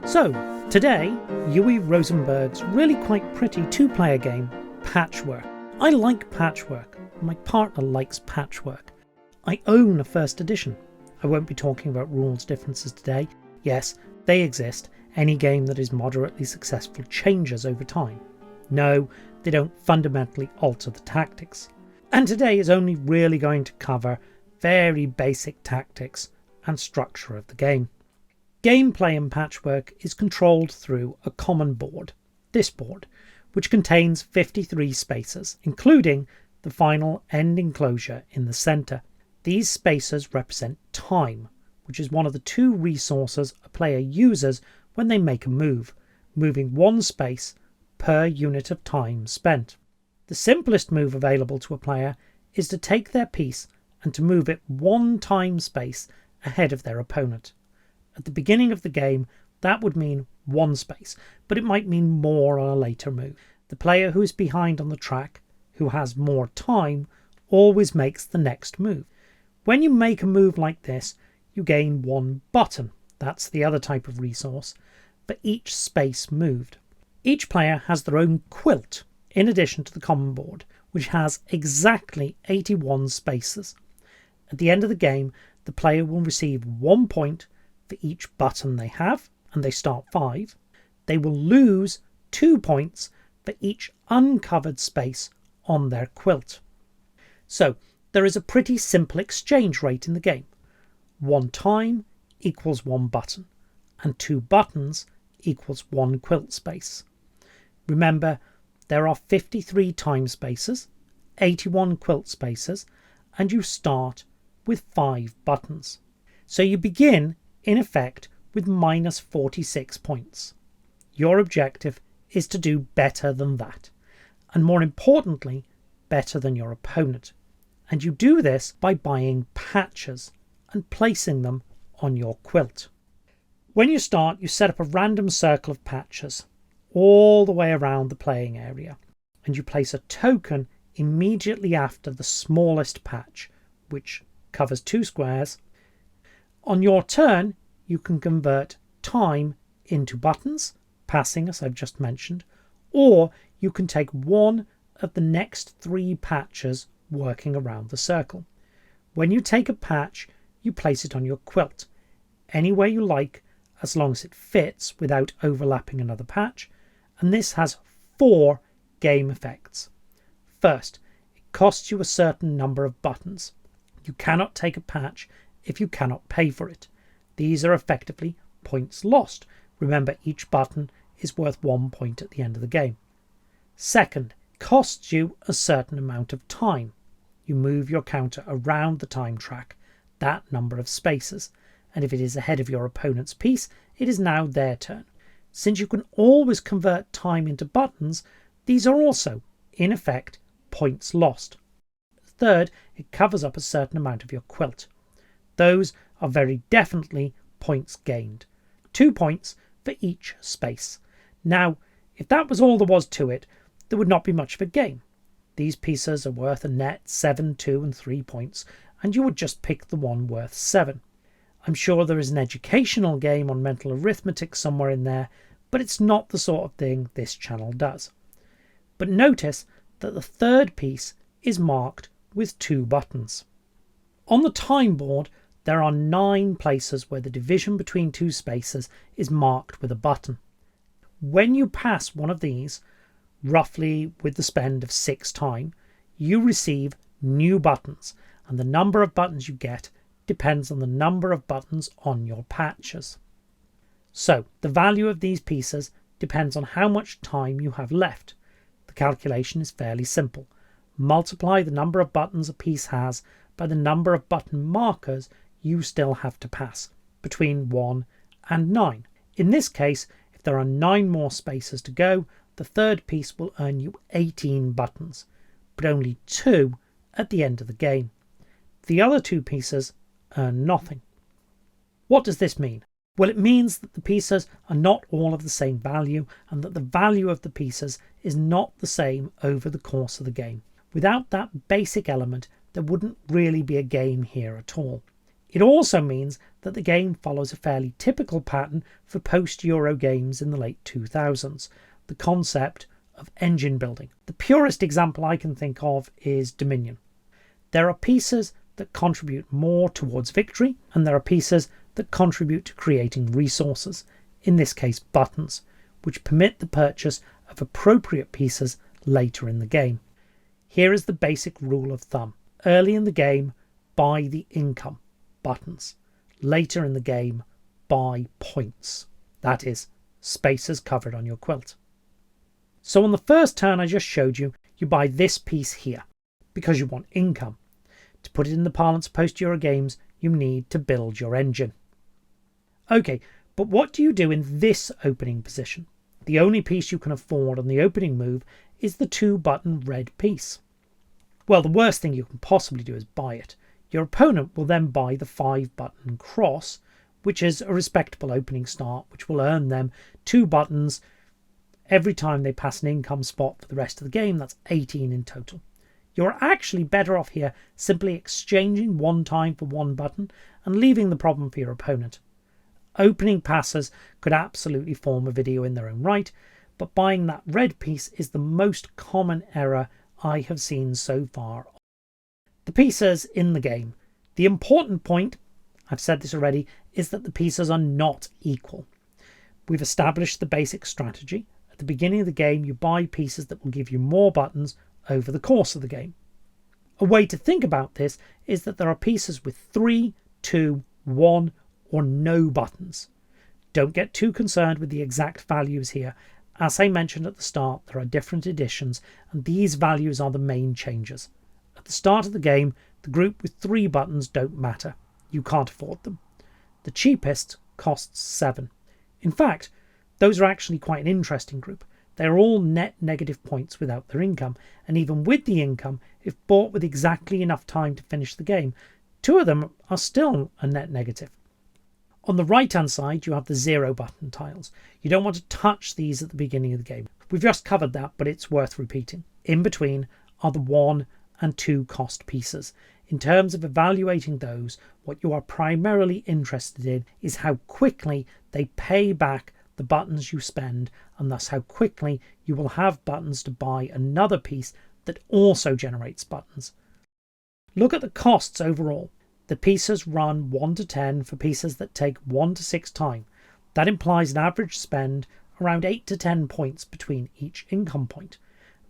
So, today, Uwe Rosenberg's really quite pretty two-player game, Patchwork. I like Patchwork. My partner likes Patchwork. I own a first edition. I won't be talking about rules differences today. Yes, they exist. Any game that is moderately successful changes over time. No, they don't fundamentally alter the tactics. And today is only really going to cover very basic tactics and structure of the game. Gameplay in Patchwork is controlled through a common board, this board, which contains 53 spaces, including the final end enclosure in the centre. These spaces represent time, which is one of the two resources a player uses when they make a move, moving one space per unit of time spent. The simplest move available to a player is to take their piece and to move it one time space ahead of their opponent. At the beginning of the game, that would mean one space, but it might mean more on a later move. The player who is behind on the track, who has more time, always makes the next move. When you make a move like this, you gain one button, that's the other type of resource, for each space moved. Each player has their own quilt, in addition to the common board, which has exactly 81 spaces. At the end of the game, the player will receive 1 point for each button they have, and they start 5. They will lose 2 points for each uncovered space on their quilt. So there is a pretty simple exchange rate in the game. 1 time equals 1 button, and 2 buttons equals 1 quilt space. Remember, there are 53 time spaces, 81 quilt spaces, and you start with 5 buttons. So you begin, in effect, with minus 46 points. Your objective is to do better than that, and more importantly, better than your opponent. And you do this by buying patches and placing them on your quilt. When you start, you set up a random circle of patches all the way around the playing area, and you place a token immediately after the smallest patch, which covers 2 squares. On your turn, you can convert time into buttons, passing as I've just mentioned, or you can take one of the next 3 patches working around the circle. When you take a patch, you place it on your quilt, any way you like, as long as it fits without overlapping another patch, and this has 4 game effects. First, it costs you a certain number of buttons. You cannot take a patch if you cannot pay for it. These are effectively points lost. Remember, each button is worth 1 point at the end of the game. Second, it costs you a certain amount of time. You move your counter around the time track, that number of spaces, and if it is ahead of your opponent's piece, it is now their turn. Since you can always convert time into buttons, these are also, in effect, points lost. Third, it covers up a certain amount of your quilt. Those are very definitely points gained. 2 points for each space. Now, if that was all there was to it, there would not be much of a game. These pieces are worth a net 7, 2 and 3 points, and you would just pick the one worth 7. I'm sure there is an educational game on mental arithmetic somewhere in there, but it's not the sort of thing this channel does. But notice that the third piece is marked with 2 buttons. On the time board, there are 9 places where the division between 2 spaces is marked with a button. When you pass one of these, roughly with the spend of 6 time, you receive new buttons, and the number of buttons you get depends on the number of buttons on your patches. So the value of these pieces depends on how much time you have left. The calculation is fairly simple. Multiply the number of buttons a piece has by the number of button markers you still have to pass, between 1 and 9. In this case, if there are 9 more spaces to go, the third piece will earn you 18 buttons, but only 2 at the end of the game. The other 2 pieces earn nothing. What does this mean? Well, it means that the pieces are not all of the same value, and that the value of the pieces is not the same over the course of the game. Without that basic element, there wouldn't really be a game here at all. It also means that the game follows a fairly typical pattern for post-Euro games in the late 2000s, the concept of engine building. The purest example I can think of is Dominion. There are pieces that contribute more towards victory, and there are pieces that contribute to creating resources, in this case buttons, which permit the purchase of appropriate pieces later in the game. Here is the basic rule of thumb. Early in the game, buy the income, buttons. Later in the game, buy points. That is, spaces covered on your quilt. So on the first turn I just showed you, you buy this piece here, because you want income. To put it in the parlance of post-Euro games, you need to build your engine. Okay, but what do you do in this opening position? The only piece you can afford on the opening move is the 2-button red piece. Well, the worst thing you can possibly do is buy it. Your opponent will then buy the 5-button cross, which is a respectable opening start, which will earn them 2 buttons every time they pass an income spot for the rest of the game. That's 18 in total. You're actually better off here simply exchanging 1 time for 1 button and leaving the problem for your opponent. Opening passes could absolutely form a video in their own right, but buying that red piece is the most common error I have seen so far. The pieces in the game. The important point, I've said this already, is that the pieces are not equal. We've established the basic strategy. At the beginning of the game, you buy pieces that will give you more buttons over the course of the game. A way to think about this is that there are pieces with 3, 2, 1 or no buttons. Don't get too concerned with the exact values here. As I mentioned at the start, there are different editions and these values are the main changes. At the start of the game, the group with 3 buttons don't matter. You can't afford them. The cheapest costs 7. In fact, those are actually quite an interesting group. They're all net negative points without their income, and even with the income, if bought with exactly enough time to finish the game, 2 of them are still a net negative. On the right hand side, you have the 0 button tiles. You don't want to touch these at the beginning of the game. We've just covered that, but it's worth repeating. In between are the 1 and 2 cost pieces. In terms of evaluating those, what you are primarily interested in is how quickly they pay back the buttons you spend, and thus how quickly you will have buttons to buy another piece that also generates buttons. Look at the costs overall. The pieces run 1 to 10 for pieces that take 1 to 6 time. That implies an average spend around 8 to 10 points between each income point.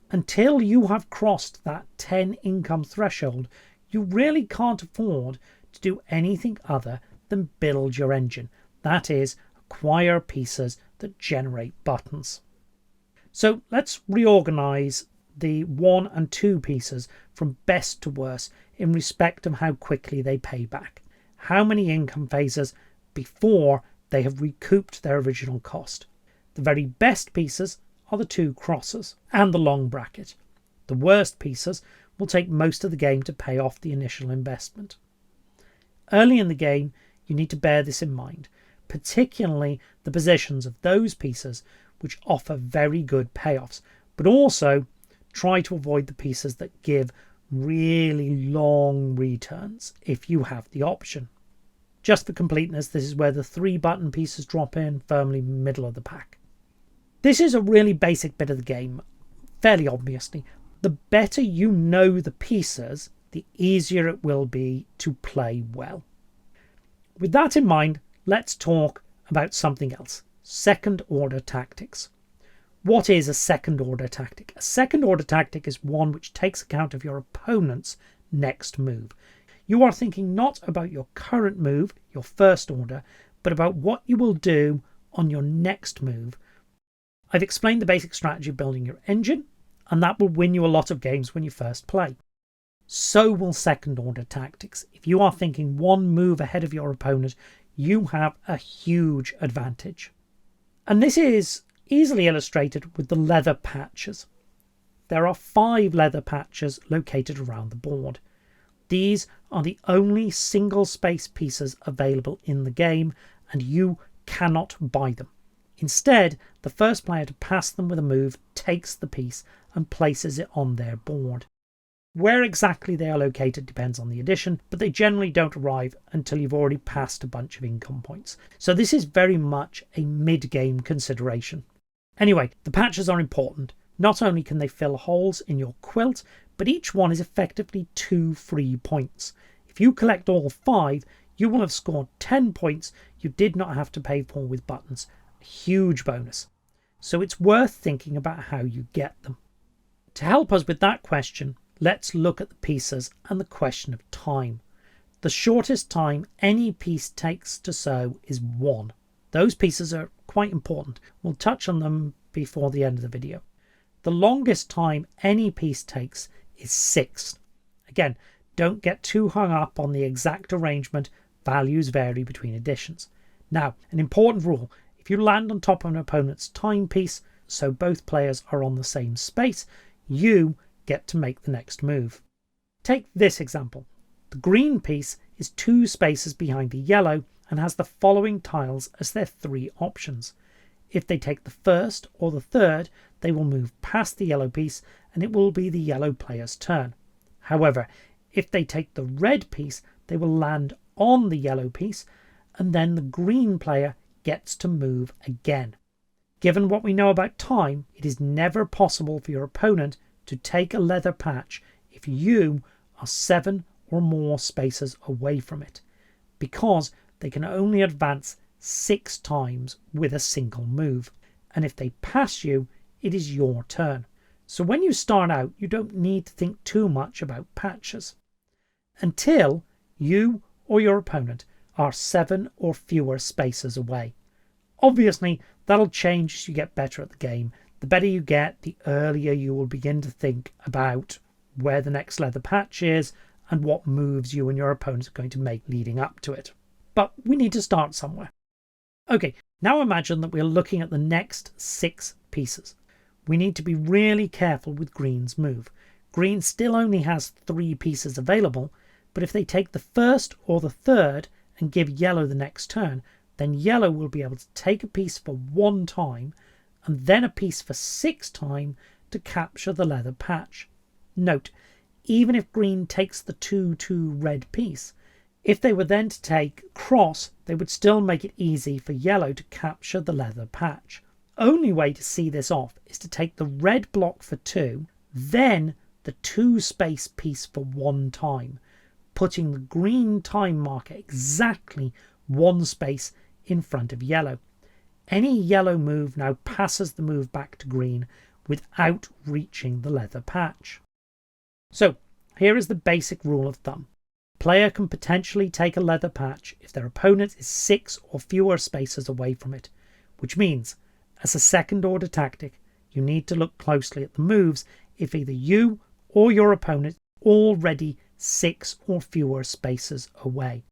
Until you have crossed that 10 income threshold, you really can't afford to do anything other than build your engine. That is, acquire pieces that generate buttons. So let's reorganize the 1 and 2 pieces from best to worst in respect of how quickly they pay back. How many income phases before they have recouped their original cost. The very best pieces are the 2 crosses and the long bracket. The worst pieces will take most of the game to pay off the initial investment. Early in the game, you need to bear this in mind, particularly the positions of those pieces which offer very good payoffs, but also try to avoid the pieces that give really long returns if you have the option. Just for completeness, this is where the 3 button pieces drop in, firmly middle of the pack. This is a really basic bit of the game, fairly obviously. The better you know the pieces, the easier it will be to play well. With that in mind, let's talk about something else. Second order tactics. What is a second order tactic? A second order tactic is one which takes account of your opponent's next move. You are thinking not about your current move, your first order, but about what you will do on your next move. I've explained the basic strategy of building your engine, and that will win you a lot of games when you first play. So will second order tactics. If you are thinking 1 move ahead of your opponent, you have a huge advantage. And this is easily illustrated with the leather patches. There are 5 leather patches located around the board. These are the only single space pieces available in the game, and you cannot buy them. Instead, the first player to pass them with a move takes the piece and places it on their board. Where exactly they are located depends on the edition, but they generally don't arrive until you've already passed a bunch of income points. So this is very much a mid-game consideration. Anyway, the patches are important. Not only can they fill holes in your quilt, but each one is effectively 2 free points. If you collect all 5, you will have scored 10 points you did not have to pay for with buttons. A huge bonus. So it's worth thinking about how you get them. To help us with that question, let's look at the pieces and the question of time. The shortest time any piece takes to sew is 1. Those pieces are quite important. We'll touch on them before the end of the video. The longest time any piece takes is 6. Again, don't get too hung up on the exact arrangement. Values vary between editions. Now, an important rule: if you land on top of an opponent's timepiece, so both players are on the same space, you get to make the next move. Take this example. The green piece is 2 spaces behind the yellow and has the following tiles as their 3 options. If they take the first or the third, they will move past the yellow piece and it will be the yellow player's turn. However, if they take the red piece, they will land on the yellow piece and then the green player gets to move again. Given what we know about time, it is never possible for your opponent to take a leather patch if you are 7 or more spaces away from it, because they can only advance 6 times with a single move, and if they pass you, it is your turn. So when you start out, you don't need to think too much about patches until you or your opponent are 7 or fewer spaces away. Obviously, that'll change as you get better at the game. The better you get, the earlier you will begin to think about where the next leather patch is and what moves you and your opponent are going to make leading up to it. But we need to start somewhere. Okay, now imagine that we're looking at the next 6 pieces. We need to be really careful with green's move. Green still only has 3 pieces available, but if they take the first or the third and give yellow the next turn, then yellow will be able to take a piece for 1 time and then a piece for 6 times to capture the leather patch. Note, even if green takes the 2-2 red piece, if they were then to take cross, they would still make it easy for yellow to capture the leather patch. Only way to see this off is to take the red block for 2, then the 2 space piece for 1 time, putting the green time marker exactly 1 space in front of yellow. Any yellow move now passes the move back to green without reaching the leather patch. So here is the basic rule of thumb. Player can potentially take a leather patch if their opponent is 6 or fewer spaces away from it, which means, as a second order tactic, you need to look closely at the moves if either you or your opponent are already 6 or fewer spaces away.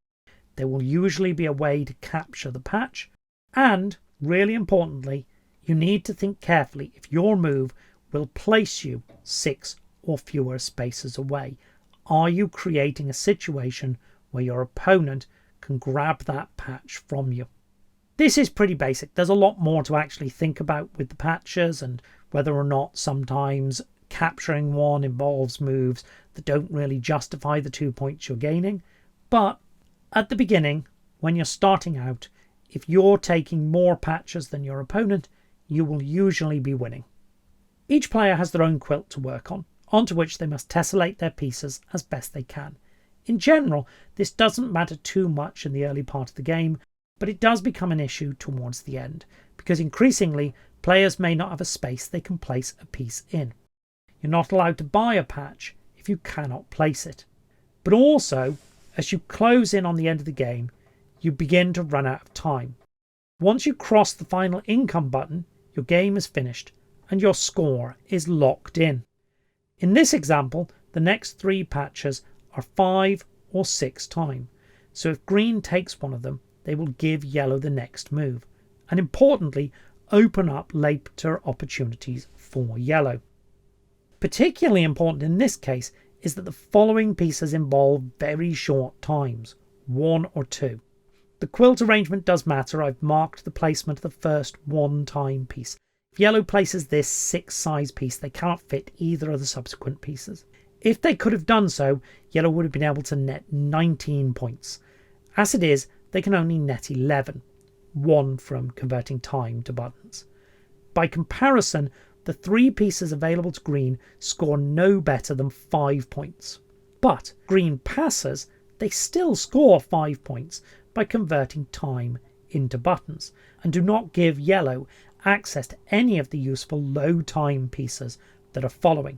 There will usually be a way to capture the patch, and, really importantly, you need to think carefully if your move will place you 6 or fewer spaces away. Are you creating a situation where your opponent can grab that patch from you? This is pretty basic. There's a lot more to actually think about with the patches and whether or not sometimes capturing one involves moves that don't really justify the 2 points you're gaining. But at the beginning, when you're starting out, if you're taking more patches than your opponent, you will usually be winning. Each player has their own quilt to work on, onto which they must tessellate their pieces as best they can. In general, this doesn't matter too much in the early part of the game, but it does become an issue towards the end, because increasingly players may not have a space they can place a piece in. You're not allowed to buy a patch if you cannot place it. But also, as you close in on the end of the game, you begin to run out of time. Once you cross the final income button, your game is finished and your score is locked in. In this example, the next 3 patches are 5 or 6 time. So if green takes one of them, they will give yellow the next move, and importantly, open up later opportunities for yellow. Particularly important in this case is that the following pieces involve very short times, 1 or 2. The quilt arrangement does matter. I've marked the placement of the first 1 time piece. If yellow places this 6 size piece, they cannot fit either of the subsequent pieces. If they could have done so, yellow would have been able to net 19 points. As it is, they can only net 11, 1 from converting time to buttons. By comparison, the 3 pieces available to green score no better than 5 points. But green passes, they still score 5 points by converting time into buttons, and do not give yellow access to any of the useful low time pieces that are following.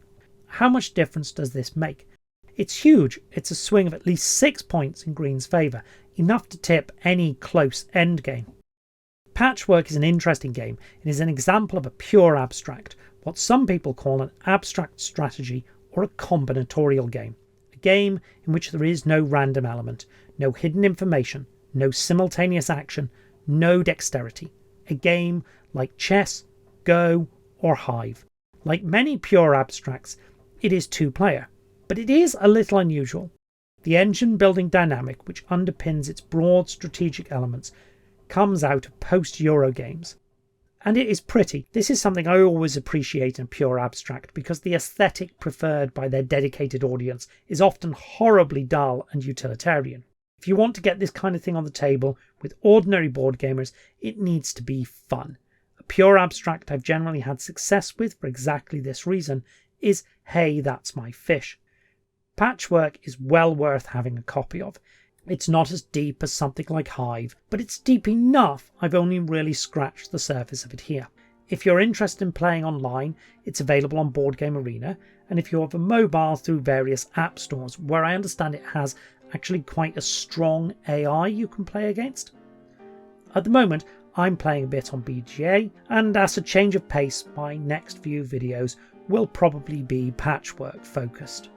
How much difference does this make? It's huge. It's a swing of at least 6 points in green's favour, enough to tip any close endgame. Patchwork is an interesting game. It is an example of a pure abstract, what some people call an abstract strategy or a combinatorial game. A game in which there is no random element, no hidden information, no simultaneous action, no dexterity. A game like chess, Go, or Hive. Like many pure abstracts, it is 2-player, but it is a little unusual. The engine-building dynamic which underpins its broad strategic elements comes out of post-Euro games. And it is pretty. This is something I always appreciate in pure abstract, because the aesthetic preferred by their dedicated audience is often horribly dull and utilitarian. If you want to get this kind of thing on the table with ordinary board gamers, it needs to be fun. A pure abstract I've generally had success with for exactly this reason is Hey, That's My Fish. Patchwork is well worth having a copy of. It's not as deep as something like Hive, but it's deep enough I've only really scratched the surface of it here. If you're interested in playing online, it's available on Board Game Arena, and if you have a mobile, through various app stores, where I understand it has actually quite a strong AI you can play against. At the moment, I'm playing a bit on BGA, and as a change of pace, my next few videos will probably be Patchwork focused.